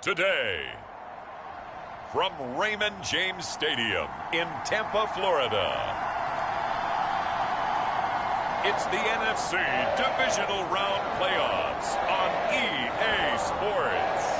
Today, from Raymond James Stadium in Tampa, Florida, it's the NFC Divisional Round Playoffs on EA Sports.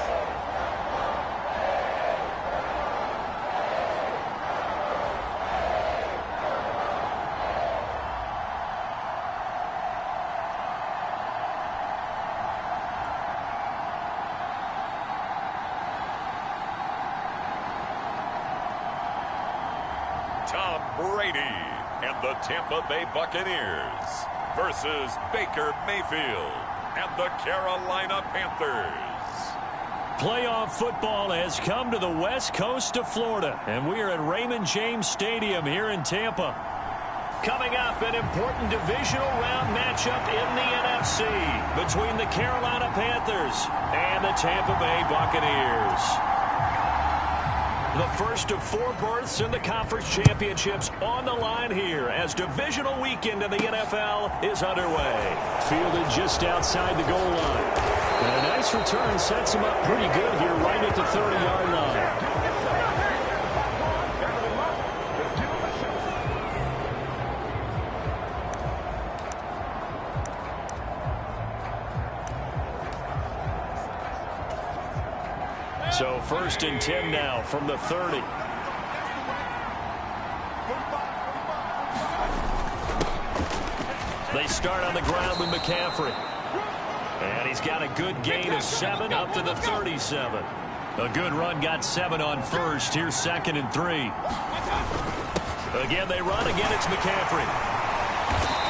Tom Brady and the Tampa Bay Buccaneers versus Baker Mayfield and the Carolina Panthers. Playoff football has come to the west coast of Florida, and we are at Raymond James Stadium here in Tampa. Coming up, an important divisional round matchup in the NFC between the Carolina Panthers and the Tampa Bay Buccaneers. The first of 4 berths in the conference championships on the line here as divisional weekend in the NFL is underway. Fielded just outside the goal line. And a nice return sets him up pretty good here right at the 30-yard line. So first and 10 now from the 30. They start on the ground with McCaffrey. And he's got a good gain of 7 up to the 37. A good run got 7 on first. Here's 2nd and 3. Again, they run. Again, it's McCaffrey.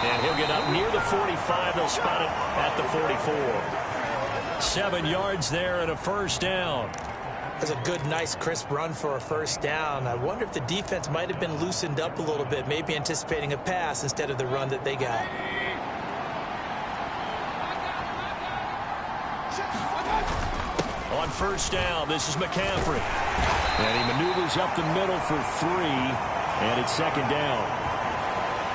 And he'll get up near the 45. They'll spot it at the 44. 7 yards there and a first down. That's a good, nice, crisp run for a first down. I wonder if the defense might have been loosened up a little bit, maybe anticipating a pass instead of the run that they got. On first down, this is McCaffrey. And he maneuvers up the middle for 3, and it's 2nd down.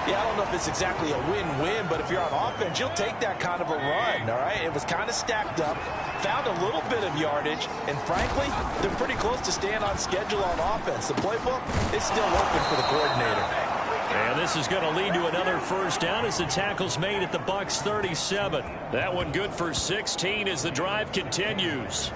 Yeah, I don't know if it's exactly a win-win, but if you're on offense, you'll take that kind of a run, all right? It was kind of stacked up, found a little bit of yardage, and frankly, they're pretty close to staying on schedule on offense. The playbook is still open for the coordinator. And this is going to lead to another first down as the tackle's made at the Bucs 37. That one good for 16 as the drive continues.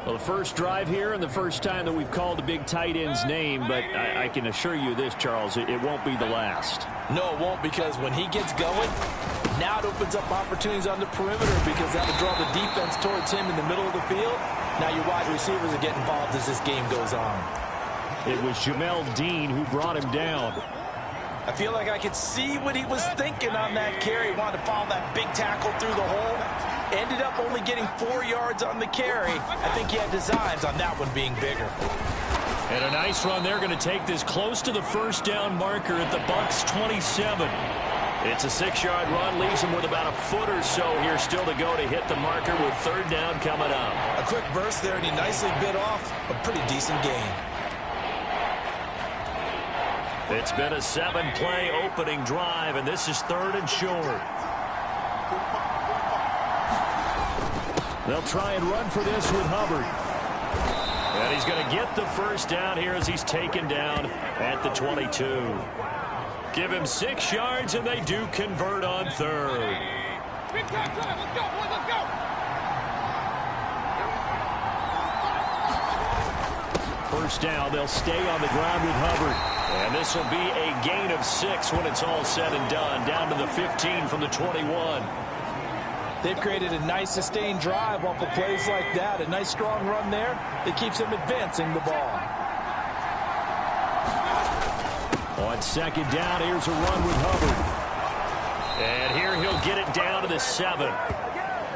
Well, the first drive here and the first time that we've called the big tight end's name, but I can assure you this, Charles, it won't be the last. No, it won't, because when he gets going, now it opens up opportunities on the perimeter because that'll draw the defense towards him in the middle of the field. Now your wide receivers are getting involved as this game goes on. It was Jamel Dean who brought him down. I feel like I could see what he was thinking on that carry. He wanted to follow that big tackle through the hole. Ended up only getting 4 yards on the carry. I think he had designs on that one being bigger. And a nice run. They're going to take this close to the first down marker at the Bucs 27. It's a 6-yard run. Leaves them with about a foot or so here still to go to hit the marker with 3rd down coming up. A quick burst there, and he nicely bit off a pretty decent gain. It's been a 7-play opening drive, and this is 3rd and short. They'll try and run for this with Hubbard. And he's going to get the first down here as he's taken down at the 22. Give him 6 yards, and they do convert on 3rd. Big time, let's go, boys, let's go. First down, they'll stay on the ground with Hubbard. And this will be a gain of 6 when it's all said and done. Down to the 15 from the 21. They've created a nice sustained drive off of plays like that. A nice strong run there that keeps them advancing the ball. On 2nd down, here's a run with Hubbard. And here he'll get it down to the 7.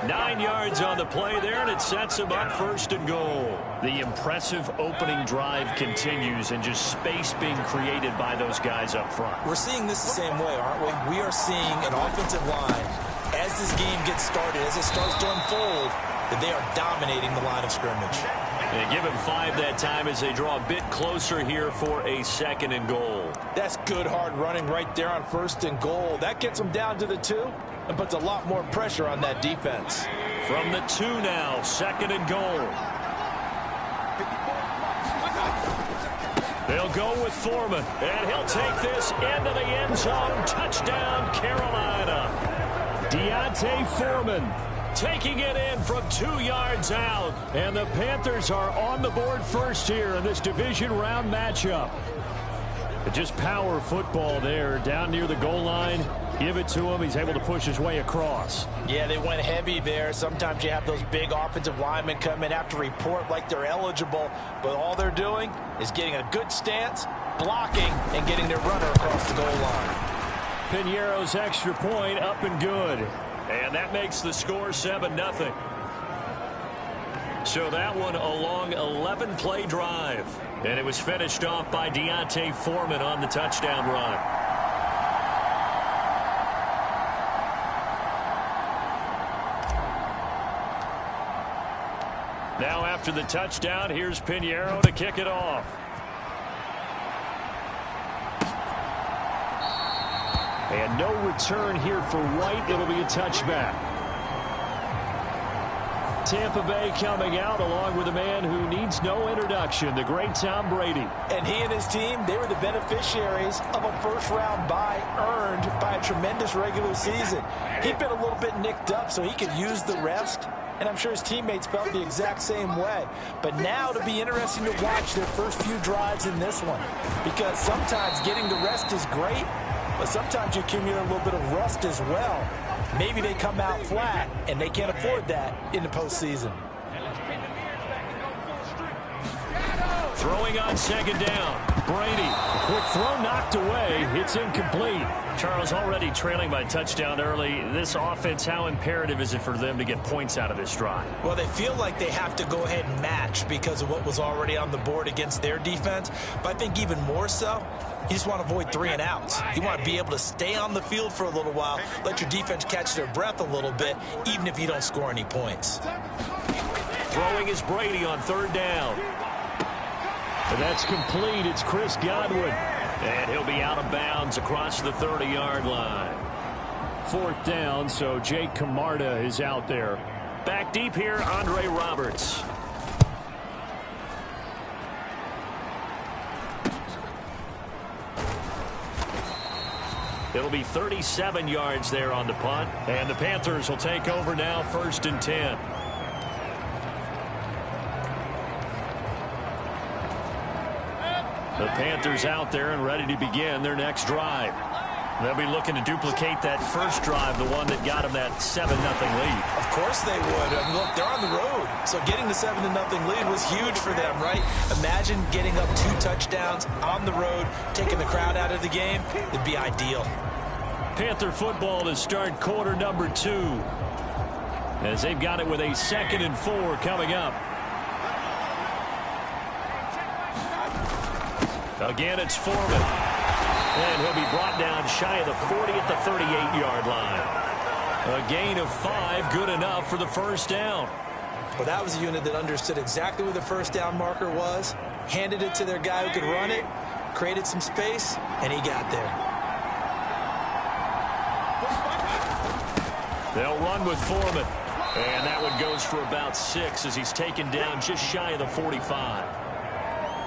9 yards on the play there, and it sets him up 1st and goal. The impressive opening drive continues, and just space being created by those guys up front. We're seeing this the same way, aren't we? We are seeing an offensive line, as this game gets started, as it starts to unfold, that they are dominating the line of scrimmage. And give him 5 that time as they draw a bit closer here for a 2nd and goal. That's good hard running right there on 1st and goal. That gets them down to the 2 and puts a lot more pressure on that defense. From the 2 now, 2nd and goal. They'll go with Foreman, and he'll take this into the end zone. Touchdown, Carolina. Deontay Foreman taking it in from 2 yards out. And the Panthers are on the board first here in this division round matchup. Just power football there down near the goal line. Give it to him. He's able to push his way across. Yeah, they went heavy there. Sometimes you have those big offensive linemen come in after report like they're eligible, but all they're doing is getting a good stance, blocking, and getting their runner across the goal line. Piñeiro's extra point up and good. And that makes the score 7-0. So that one a long 11-play drive. And it was finished off by Deontay Foreman on the touchdown run. Now after the touchdown, here's Piñeiro to kick it off. And no return here for White. It'll be a touchback. Tampa Bay coming out along with a man who needs no introduction, the great Tom Brady. And he and his team, they were the beneficiaries of a first-round bye earned by a tremendous regular season. He'd been a little bit nicked up, so he could use the rest. And I'm sure his teammates felt the exact same way. But now it'll be interesting to watch their first few drives in this one. Because sometimes getting the rest is great, but sometimes you accumulate a little bit of rust as well. Maybe they come out flat, and they can't afford that in the postseason. Throwing on second down. Brady. A quick throw knocked away. It's incomplete. Charles, already trailing by touchdown early. This offense, how imperative is it for them to get points out of this drive? Well, they feel like they have to go ahead and match because of what was already on the board against their defense. But I think even more so, you just want to avoid 3 and outs. You want to be able to stay on the field for a little while, let your defense catch their breath a little bit, even if you don't score any points. Throwing is Brady on third down. And that's complete. It's Chris Godwin. And he'll be out of bounds across the 30-yard line. Fourth down, so Jake Camarda is out there. Back deep here, Andre Roberts. It'll be 37 yards there on the punt. And the Panthers will take over now, 1st and 10. The Panthers out there and ready to begin their next drive. They'll be looking to duplicate that first drive, the one that got them that 7-0 lead. Of course they would. I mean, look, they're on the road. So getting the 7-0 lead was huge for them, right? Imagine getting up 2 touchdowns on the road, taking the crowd out of the game. It'd be ideal. Panther football to start quarter number 2. As they've got it with a 2nd and 4 coming up. Again, it's Foreman. And he'll be brought down shy of the 40 at the 38-yard line. A gain of 5, good enough for the first down. Well, that was a unit that understood exactly where the first down marker was, handed it to their guy who could run it, created some space, and he got there. They'll run with Foreman. And that one goes for about 6 as he's taken down just shy of the 45.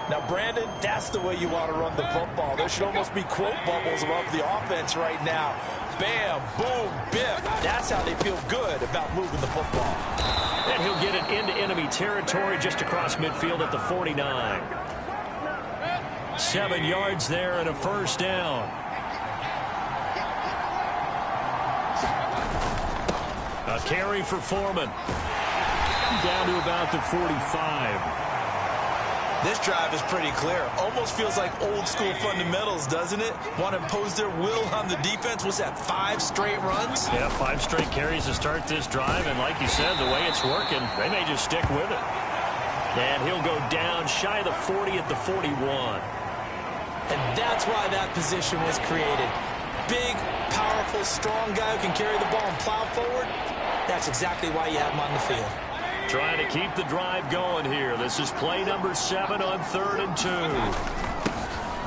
Now, Brandon, that's the way you want to run the football. There should almost be quote bubbles above the offense right now. Bam, boom, biff. That's how they feel good about moving the football. And he'll get it into enemy territory just across midfield at the 49. 7 yards there and a first down. A carry for Foreman. Down to about the 45. This drive is pretty clear. Almost feels like old school fundamentals, doesn't it? Want to impose their will on the defense. What's that, 5 straight runs? Yeah, 5 straight carries to start this drive. And like you said, the way it's working, they may just stick with it. And he'll go down shy of the 40 at the 41. And that's why that position was created. Big, powerful, strong guy who can carry the ball and plow forward. That's exactly why you have him on the field. Trying to keep the drive going here. This is play number 7 on 3rd and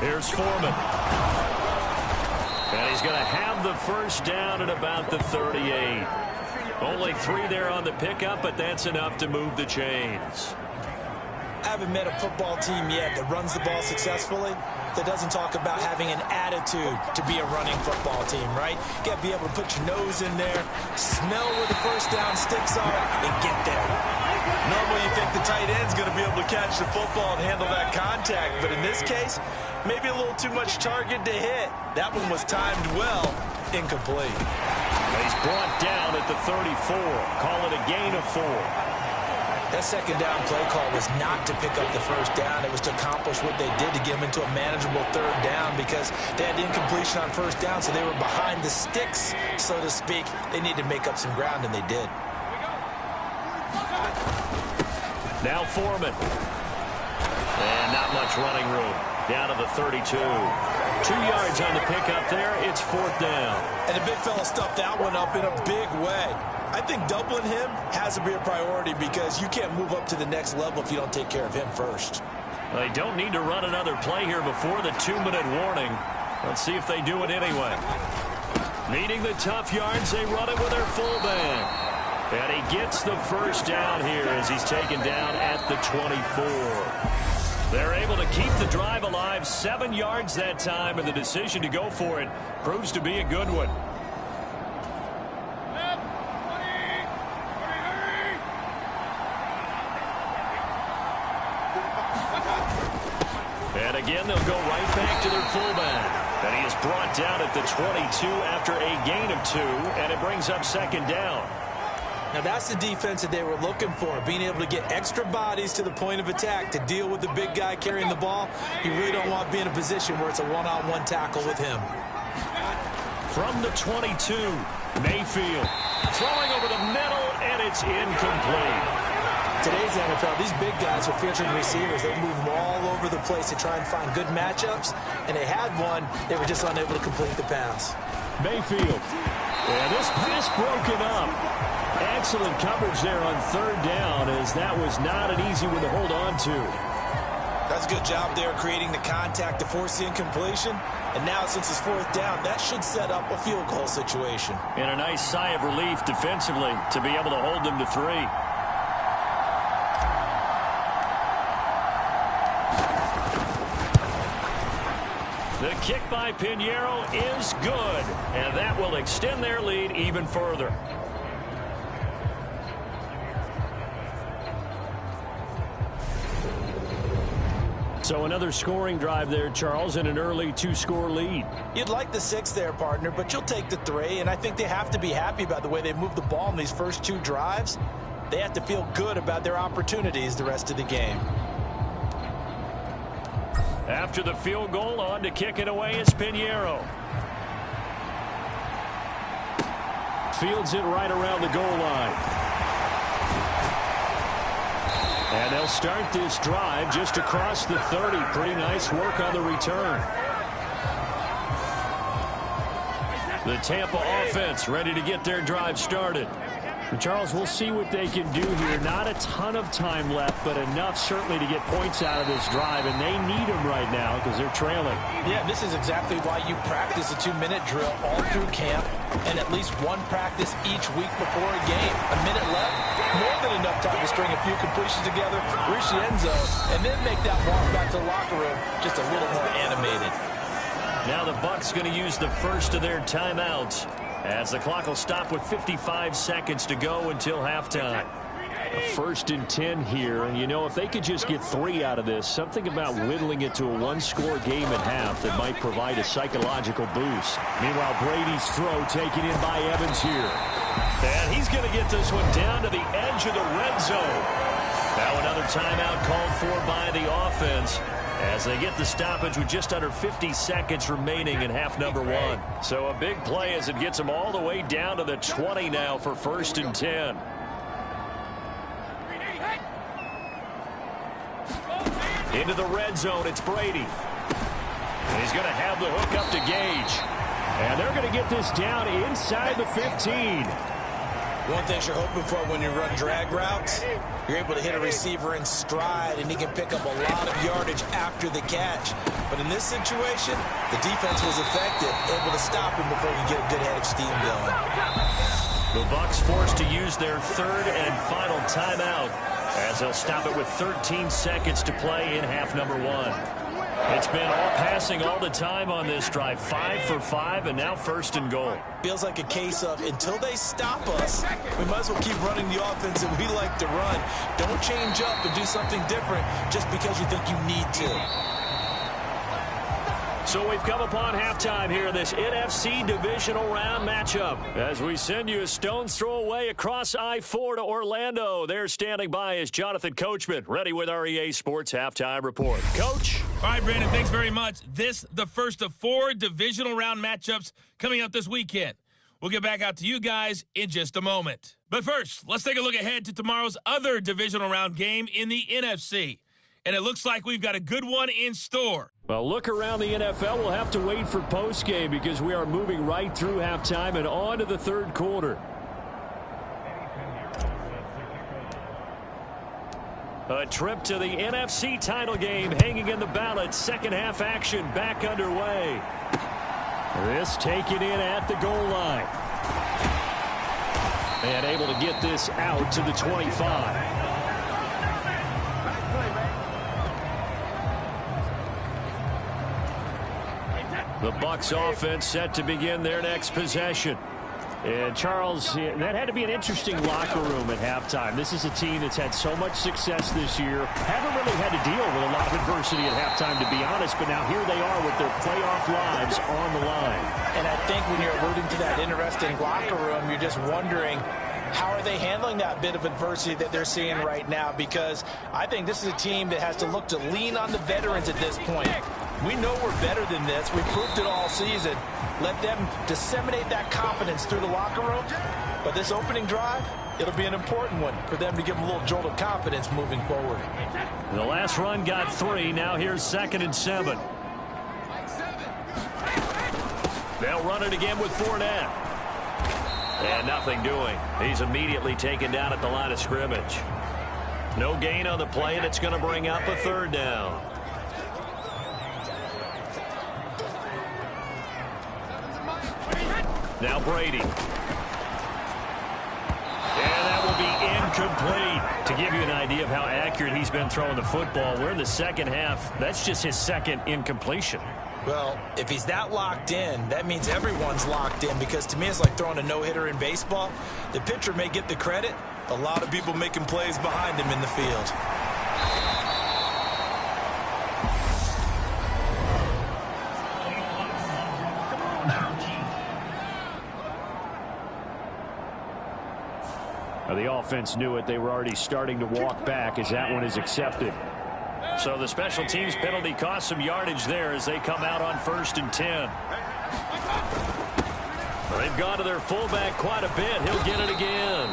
2. Here's Foreman. And he's going to have the first down at about the 38. Only 3 there on the pickup, but that's enough to move the chains. I haven't met a football team yet that runs the ball successfully that doesn't talk about having an attitude to be a running football team, right? You got to be able to put your nose in there, smell where the first down sticks are, and get there. Normally you think the tight end's going to be able to catch the football and handle that contact, but in this case, maybe a little too much target to hit. That one was timed well, incomplete. He's brought down at the 34. Call it a gain of 4. That second down play call was not to pick up the first down. It was to accomplish what they did to get them into a manageable third down because they had incompletion on first down, so they were behind the sticks, so to speak. They needed to make up some ground, and they did. Now Foreman. And not much running room. Down to the 32. 2 yards on the pickup there. It's 4th down. And the big fella stuffed that one up in a big way. I think doubling him has to be a priority because you can't move up to the next level if you don't take care of him first. They don't need to run another play here before the 2-minute warning. Let's see if they do it anyway. Needing the tough yards, they run it with their fullback. And he gets the first down here as he's taken down at the 24. They're able to keep the drive alive, 7 yards that time, and the decision to go for it proves to be a good one. And again, they'll go right back to their fullback. And he is brought down at the 22 after a gain of 2, and it brings up 2nd down. Now, that's the defense that they were looking for, being able to get extra bodies to the point of attack to deal with the big guy carrying the ball. You really don't want to be in a position where it's a one-on-one tackle with him. From the 22, Mayfield throwing over the middle, and it's incomplete. Today's NFL, these big guys are featured receivers. They move them all over the place to try and find good matchups, and they had one. They were just unable to complete the pass. Mayfield. And this pass broken up. Excellent coverage there on 3rd down, as that was not an easy one to hold on to. That's a good job there creating the contact to force the incompletion. And now, since it's 4th down, that should set up a field goal situation. And a nice sigh of relief defensively to be able to hold them to 3. The kick by Pinheiro is good, and that will extend their lead even further. So another scoring drive there, Charles, and an early 2-score lead. You'd like the 6 there, partner, but you'll take the 3, and I think they have to be happy about the way they moved the ball in these first 2 drives. They have to feel good about their opportunities the rest of the game. After the field goal, on to kick it away is Pinheiro. Fields it right around the goal line. And they'll start this drive just across the 30. Pretty nice work on the return. The Tampa offense ready to get their drive started. And Charles, we'll see what they can do here. Not a ton of time left, but enough certainly to get points out of this drive, and they need them right now because they're trailing. Yeah, this is exactly why you practice a 2-minute drill all through camp and at least one practice each week before a game. A minute left, more than enough time to string a few completions together, reach the end zone, and then make that walk back to the locker room just a little more animated. Now the Bucs going to use the first of their timeouts, as the clock will stop with 55 seconds to go until halftime. A 1st and 10 here, and you know, if they could just get 3 out of this, something about whittling it to a 1-score game at half that might provide a psychological boost. Meanwhile, Brady's throw taken in by Evans here. And he's going to get this one down to the edge of the red zone. Now another timeout called for by the offense, as they get the stoppage with just under 50 seconds remaining in half number 1. So a big play as it gets them all the way down to the 20 now for 1st and 10. Into the red zone, it's Brady. And he's going to have the hook up to Gage. And they're going to get this down inside the 15. One thing you're hoping for when you run drag routes, you're able to hit a receiver in stride, and he can pick up a lot of yardage after the catch. But in this situation, the defense was effective, able to stop him before he get a good head of steam going. The Bucs forced to use their 3rd and final timeout. as they'll stop it with 13 seconds to play in half number one. It's been all passing all the time on this drive. 5 for 5, and now first and goal. Feels like a case of until they stop us, we might as well keep running the offense that we like to run. Don't change up and do something different just because you think you need to. So we've come upon halftime here in this NFC divisional round matchup. As we send you a stone's throw away across I-4 to Orlando. There standing by is Jonathan Coachman, ready with our EA Sports Halftime Report. Coach? All right, Brandon, thanks very much. This the first of 4 divisional round matchups coming up this weekend. We'll get back out to you guys in just a moment. But first, let's take a look ahead to tomorrow's other divisional round game in the NFC. And it looks like we've got a good one in store. Well, look around the NFL. We'll have to wait for postgame because we are moving right through halftime and on to the third quarter. A trip to the NFC title game hanging in the balance. Second half action back underway. This taken in at the goal line. And able to get this out to the 25. The Bucs offense set to begin their next possession. And Charles, that had to be an interesting locker room at halftime. This is a team that's had so much success this year. Haven't really had to deal with a lot of adversity at halftime, to be honest. But now here they are with their playoff lives on the line. And I think when you're alluding to that interesting locker room, you're just wondering, how are they handling that bit of adversity that they're seeing right now? Because I think this is a team that has to look to lean on the veterans at this point. We know we're better than this. We proved it all season. Let them disseminate that confidence through the locker room. But this opening drive, it'll be an important one for them to give them a little jolt of confidence moving forward. The last run got 3. Now here's 2nd and 7. They'll run it again with Fournette. And nothing doing. He's immediately taken down at the line of scrimmage. No gain on the play, and it's going to bring up a 3rd down. Now Brady. And that will be incomplete. To give you an idea of how accurate he's been throwing the football, we're in the second half. That's just his 2nd incompletion. Well, if he's that locked in, that means everyone's locked in, because to me it's like throwing a no-hitter in baseball. The pitcher may get the credit. A lot of people making plays behind him in the field. The offense knew it. They were already starting to walk back as that one is accepted. So the special teams penalty cost some yardage there as they come out on 1st and 10. They've gone to their fullback quite a bit. He'll get it again.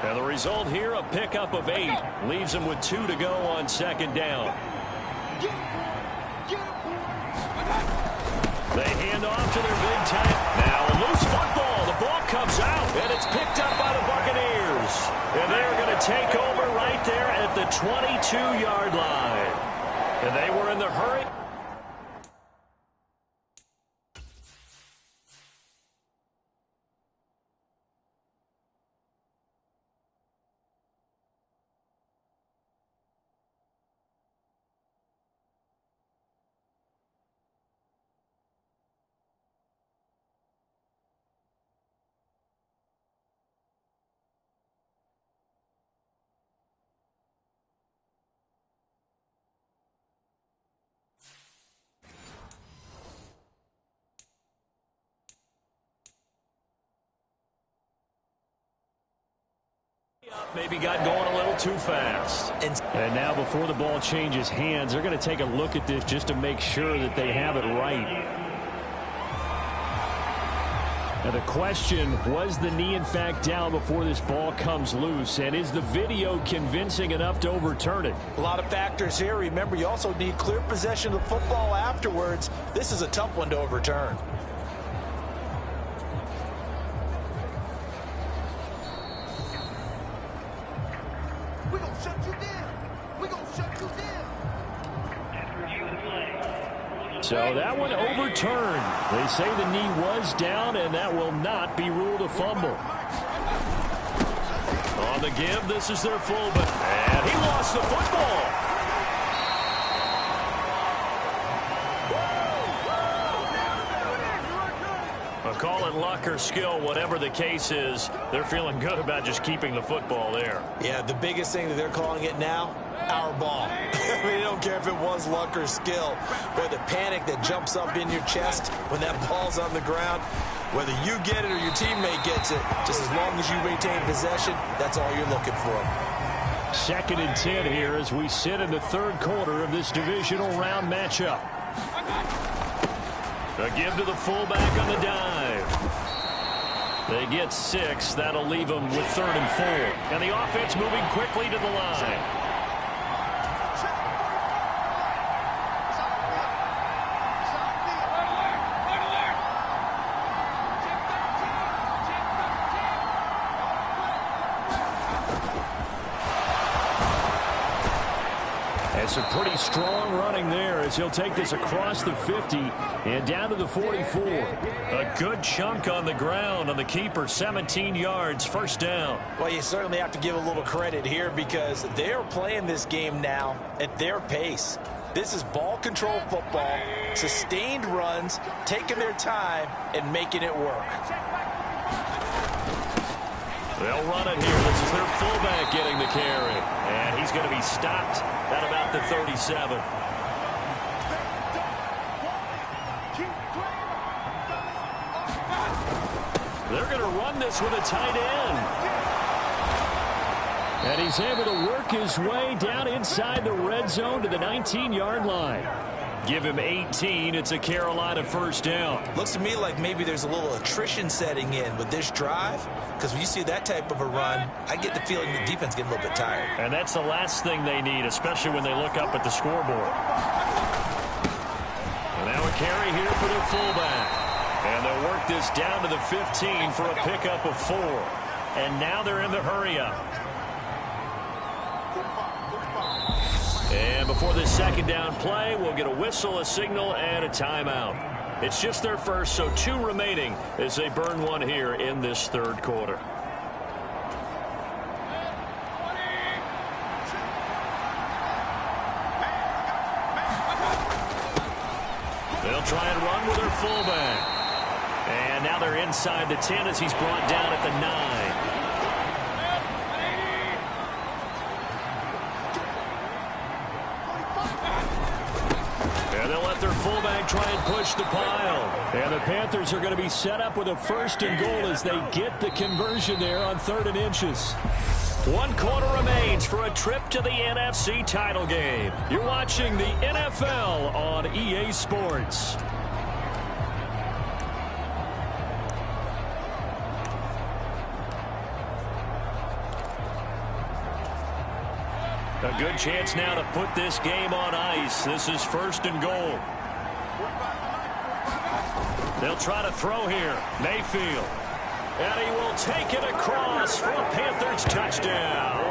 And the result here, a pickup of 8. Leaves them with 2 to go on 2nd down. They hand off to their big tight. Now a loose football. The ball comes out, and it's picked up by the Buccaneers. And they're going to take over right there at the 22-yard line. And they were in the hurry. Maybe got going a little too fast. And now before the ball changes hands, they're going to take a look at this just to make sure that they have it right. Now the question, was the knee in fact down before this ball comes loose? And is the video convincing enough to overturn it? A lot of factors here. Remember, you also need clear possession of the football afterwards. This is a tough one to overturn. So that one overturned. They say the knee was down, and that will not be ruled a fumble. On On the give, this is their fullback. And he lost the football. Call it luck or skill, whatever the case is, they're feeling good about just keeping the football there. Yeah, the biggest thing that they're calling it now, our ball. I mean, they don't care if it was luck or skill. But the panic that jumps up in your chest when that ball's on the ground, whether you get it or your teammate gets it, just as long as you retain possession, that's all you're looking for. 2nd and 10 here as we sit in the 3rd quarter of this divisional round matchup. A give to the fullback on the dive. They get 6. That'll leave them with 3rd and 4. And the offense moving quickly to the line. Some pretty strong running there as he'll take this across the 50 and down to the 44. A good chunk on the ground on the keeper, 17 yards, 1st down. Well, you certainly have to give a little credit here because they're playing this game now at their pace. This is ball control football, sustained runs, taking their time and making it work. They'll run it here. This is their fullback getting the carry. And he's going to be stopped at about the 37. They're going to run this with a tight end. And he's able to work his way down inside the red zone to the 19-yard line. Give him 18. It's a Carolina 1st down. Looks to me like maybe there's a little attrition setting in with this drive, because when you see that type of a run, I get the feeling the defense getting a little bit tired. And that's the last thing they need, especially when they look up at the scoreboard. And now a carry here for their fullback. And they'll work this down to the 15 for a pickup of 4. And now they're in the hurry-up. And before this 2nd down play, we'll get a whistle, a signal, and a timeout. It's just their first, so 2 remaining as they burn one here in this 3rd quarter. They'll try and run with their fullback. And now they're inside the 10 as he's brought down at the 9. Their fullback try and push the pile. And the Panthers are going to be set up with a 1st and goal as they get the conversion there on 3rd and inches. 1 quarter remains for a trip to the NFC title game. You're watching the NFL on EA Sports. A good chance now to put this game on ice. This is 1st and goal. They'll try to throw here. Mayfield. And he will take it across for a Panthers touchdown.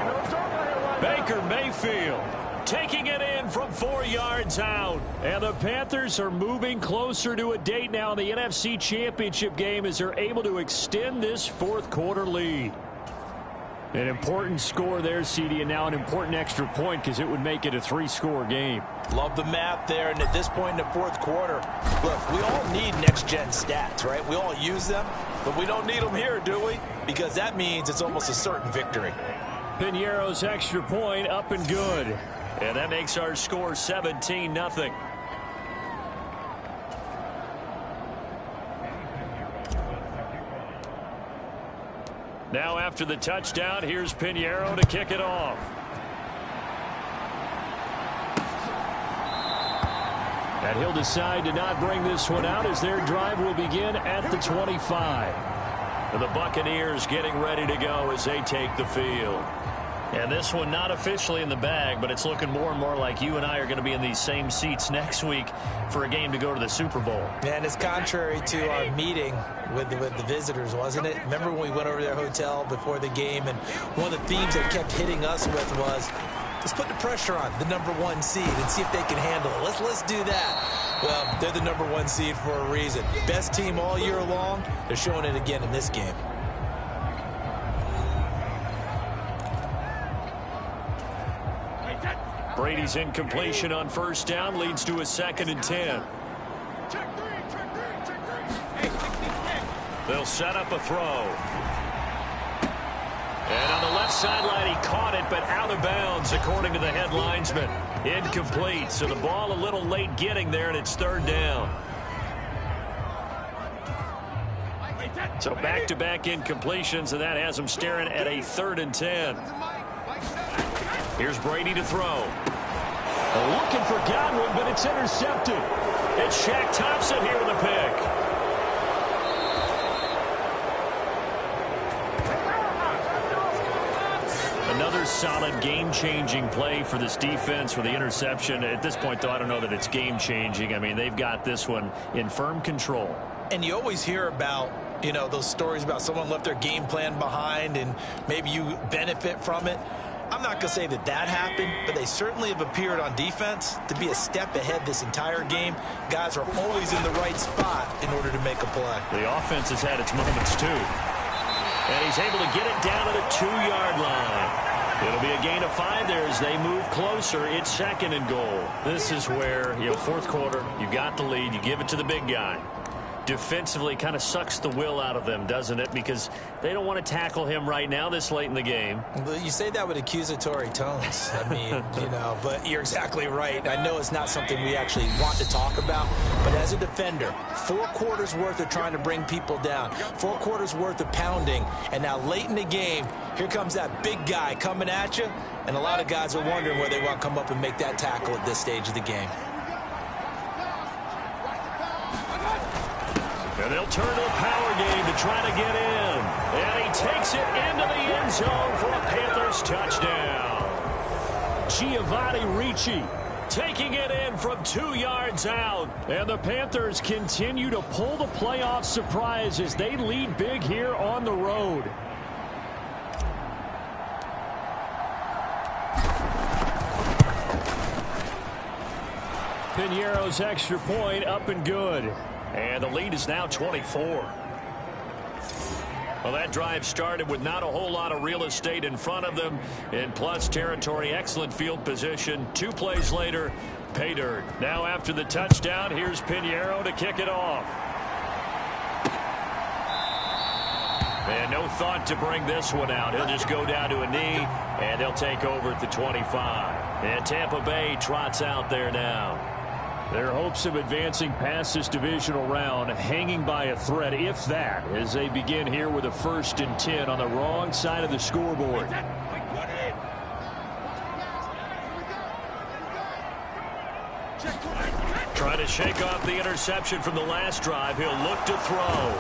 Baker Mayfield taking it in from 4 yards out. And the Panthers are moving closer to a date now in the NFC Championship game as they're able to extend this 4th quarter lead. An important score there, CD, and now an important extra point because it would make it a 3-score game. Love the math there, and at this point in the 4th quarter, look, we all need next-gen stats, right? We all use them, but we don't need them here, do we? Because that means it's almost a certain victory. Piñeiro's extra point up and good. And that makes our score 17-0. Now after the touchdown, here's Piñeiro to kick it off. And he'll decide to not bring this one out as their drive will begin at the 25. And the Buccaneers getting ready to go as they take the field. And this one not officially in the bag, but it's looking more and more like you and I are going to be in these same seats next week for a game to go to the Super Bowl. And it's contrary to our meeting with the visitors, wasn't it? Remember when we went over to their hotel before the game, and one of the themes that kept hitting us with was, let's put the pressure on the #1 seed and see if they can handle it. Let's do that. Well, they're the #1 seed for a reason. Best team all year long. They're showing it again in this game. Brady's incompletion on first down leads to a 2nd and 10. They'll set up a throw. And on the left sideline, he caught it, but out of bounds, according to the head linesman. Incomplete, so the ball a little late getting there, and it's 3rd down. So back-to-back incompletions, and that has him staring at a 3rd and 10. Here's Brady to throw. Looking for Godwin, but it's intercepted. It's Shaq Thompson here with a pick. Another solid game-changing play for this defense for the interception. At this point, though, I don't know that it's game-changing. I mean, they've got this one in firm control. And you always hear about, you know, those stories about someone left their game plan behind and maybe you benefit from it. I'm not going to say that that happened, but they certainly have appeared on defense to be a step ahead this entire game. Guys are always in the right spot in order to make a play. The offense has had its moments, too. And he's able to get it down to the 2-yard line. It'll be a gain of 5 there as they move closer. It's 2nd and goal. This is where, you know, 4th quarter, you got the lead, you give it to the big guy. Defensively kind of sucks the will out of them, doesn't it? Because they don't want to tackle him right now this late in the game. Well, you say that with accusatory tones. I mean, you know, but you're exactly right. I know it's not something we actually want to talk about, but as a defender, 4 quarters worth of trying to bring people down, 4 quarters worth of pounding, and now late in the game, here comes that big guy coming at you, and a lot of guys are wondering where they want to come up and make that tackle at this stage of the game. And they'll turn to a power game to try to get in. And he takes it into the end zone for a Panthers touchdown. Giovanni Ricci taking it in from 2 yards out. And the Panthers continue to pull the playoff surprise as they lead big here on the road. Piñeiro's extra point up and good. And the lead is now 24. Well, that drive started with not a whole lot of real estate in front of them. In plus territory, excellent field position. 2 plays later, pay dirt. Now after the touchdown, here's Piñeiro to kick it off. And no thought to bring this one out. He'll just go down to a knee, and they'll take over at the 25. And Tampa Bay trots out there now. Their hopes of advancing past this divisional round hanging by a thread, if that, as they begin here with a 1st and 10 on the wrong side of the scoreboard. Trying to shake off the interception from the last drive. He'll look to throw.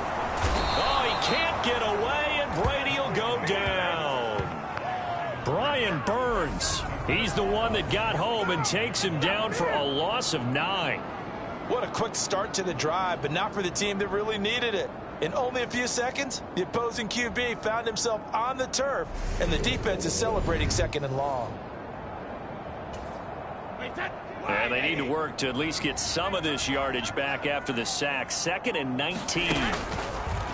Oh, he can't get away, and Brady will go down. Brian Burns. He's the one that got home and takes him down for a loss of 9. What a quick start to the drive, but not for the team that really needed it. In only a few seconds, the opposing QB found himself on the turf, and the defense is celebrating 2nd and long. And they need to work to at least get some of this yardage back after the sack. 2nd and 19.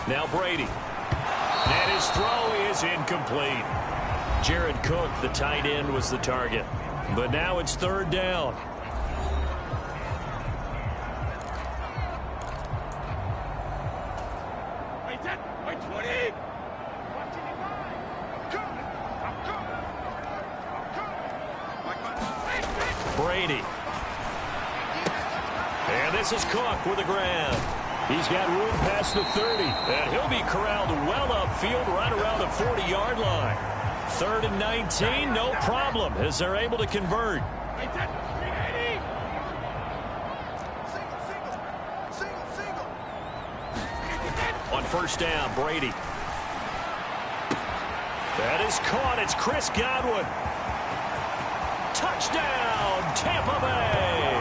Now Brady. And his throw is incomplete. Jared Cook, the tight end, was the target. But now it's 3rd down. Brady. And this is Cook with a grab. He's got room past the 30. And he'll be corralled well upfield right around the 40-yard line. 3rd and 19, no problem, as they're able to convert. On 1st down, Brady. That is caught. It's Chris Godwin. Touchdown, Tampa Bay.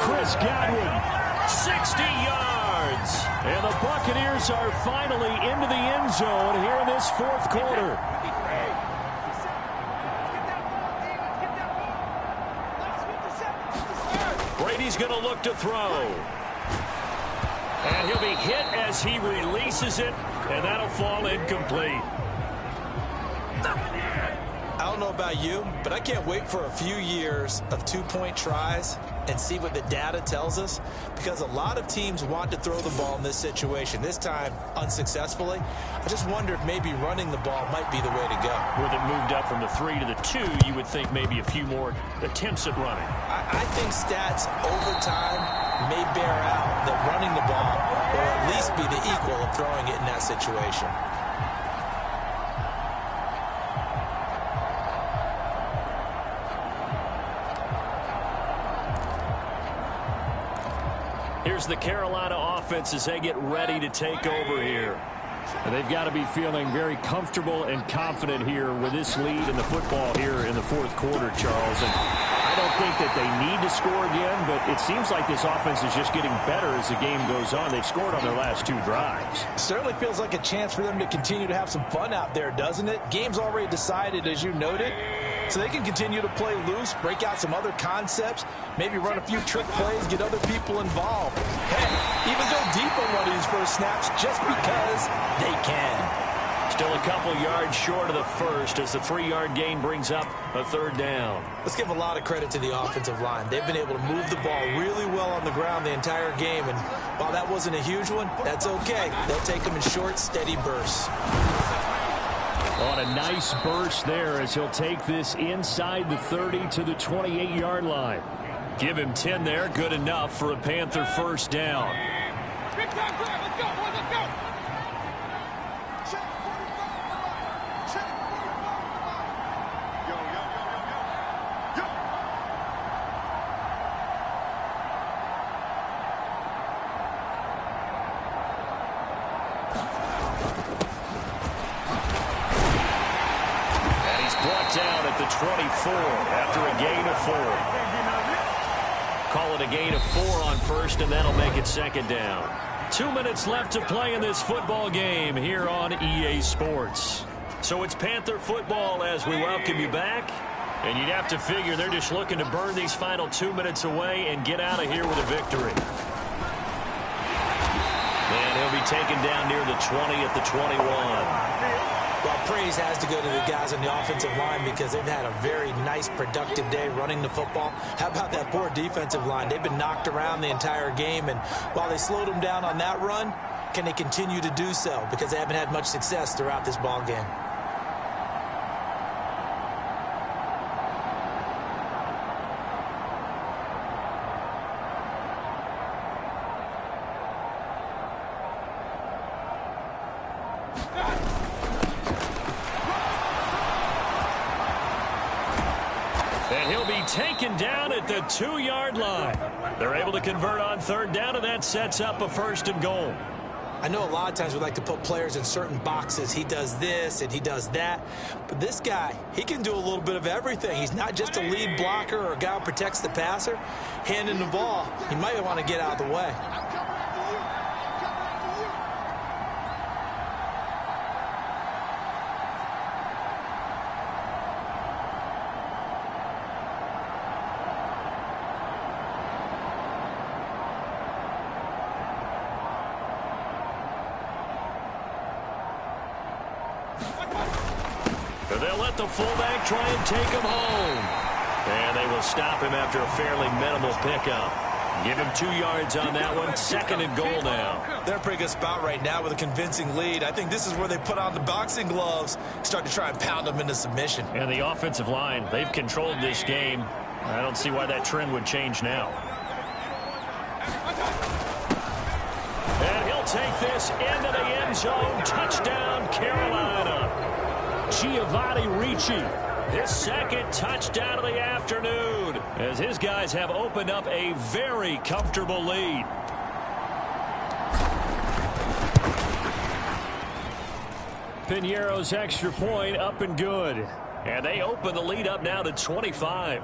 Chris Godwin, 60 yards. And the Buccaneers are finally into the end zone here in this 4th quarter. Brady's going to look to throw. And he'll be hit as he releases it, and that'll fall incomplete. I'll don't know about you, but I can't wait for a few years of two-point tries and see what the data tells us, because a lot of teams want to throw the ball in this situation, this time unsuccessfully. I just wonder if maybe running the ball might be the way to go. With it moved up from the 3 to the 2, you would think maybe a few more attempts at running. I think stats over time may bear out that running the ball will at least be the equal of throwing it in that situation. Here's the Carolina offense as they get ready to take over here. And they've got to be feeling very comfortable and confident here with this lead in the football here in the fourth quarter, Charles. And I don't think that they need to score again, but it seems like this offense is just getting better as the game goes on. They've scored on their last 2 drives. Certainly feels like a chance for them to continue to have some fun out there, doesn't it? Game's already decided, as you noted. So they can continue to play loose, break out some other concepts, maybe run a few trick plays, get other people involved. Hey, even go deep on one of these first snaps just because they can. Still a couple yards short of the first as the 3-yard gain brings up a 3rd down. Let's give a lot of credit to the offensive line. They've been able to move the ball really well on the ground the entire game, and while that wasn't a huge one, that's okay. They'll take them in short, steady bursts. On a nice burst there as he'll take this inside the 30 to the 28-yard line. Give him 10 there, good enough for a Panther first down. Big time drive. Let's go, boys. Let's go. Down at the 24 after a gain of 4. Call it a gain of 4 on first, and that'll make it 2nd down. 2 minutes left to play in this football game here on EA Sports. So it's Panther football as we welcome you back. And you'd have to figure they're just looking to burn these final 2 minutes away and get out of here with a victory. And he'll be taken down near the 20 at the 21. Well, praise has to go to the guys on the offensive line because they've had a very nice, productive day running the football. How about that poor defensive line? They've been knocked around the entire game, and while they slowed them down on that run, can they continue to do so? Because they haven't had much success throughout this ball game. And he'll be taken down at the 2-yard line. They're able to convert on 3rd down, and that sets up a 1st and goal. I know a lot of times we like to put players in certain boxes. He does this and he does that. But this guy, he can do a little bit of everything. He's not just a lead blocker or a guy who protects the passer. Handing the ball, he might want to get out of the way. They'll let the fullback try and take him home. And they will stop him after a fairly minimal pickup. Give him 2 yards on that one. 2nd and goal now. They're in a pretty good spot right now with a convincing lead. I think this is where they put on the boxing gloves, start to try and pound them into submission. And the offensive line, they've controlled this game. I don't see why that trend would change now. And he'll take this into the end zone. Touchdown, Carolina. Giovanni Ricci, his 2nd touchdown of the afternoon, as his guys have opened up a very comfortable lead. Piñeiro's extra point up and good. And they open the lead up now to 25.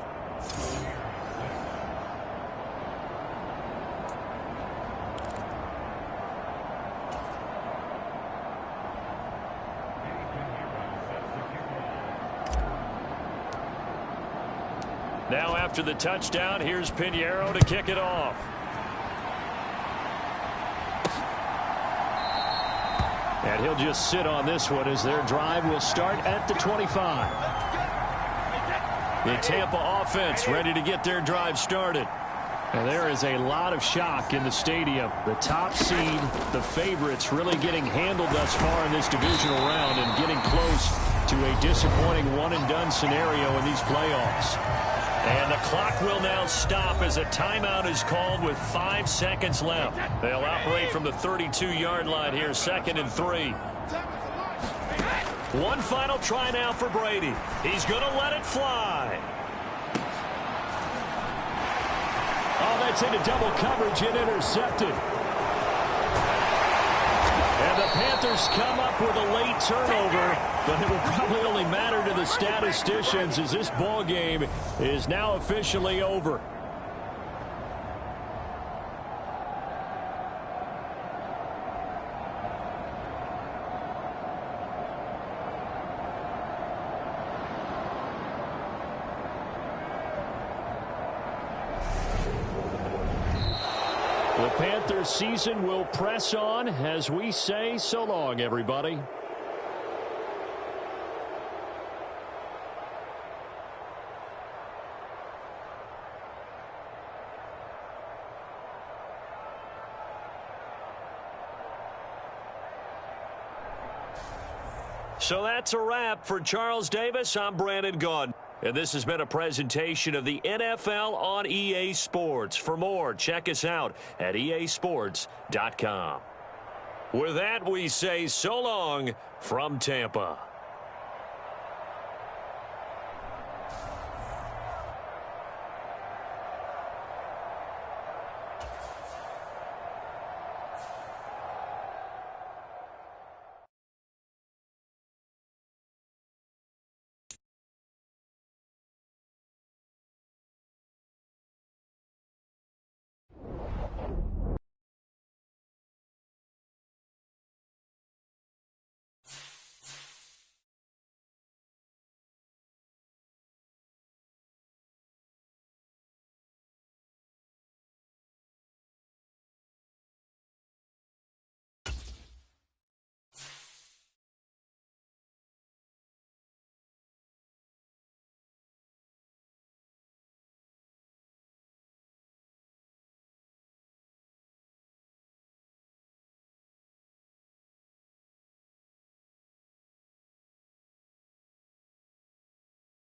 Now after the touchdown, here's Piñeiro to kick it off. And he'll just sit on this one as their drive will start at the 25. The Tampa offense ready to get their drive started. And there is a lot of shock in the stadium. The top seed, the favorites, really getting handled thus far in this divisional round and getting close to a disappointing one-and-done scenario in these playoffs. And the clock will now stop as a timeout is called with 5 seconds left. They'll operate from the 32-yard line here, 2nd and 3. One final try now for Brady. He's going to let it fly. Oh, that's into double coverage and intercepted. And the Panthers come up with a late turnover, but it will probably only matter to the statisticians as this ball game is now officially over. The Panthers season will press on as we say so long, everybody. So that's a wrap for Charles Davis. I'm Brandon Gaudin. And this has been a presentation of the NFL on EA Sports. For more, check us out at easports.com. With that, we say so long from Tampa.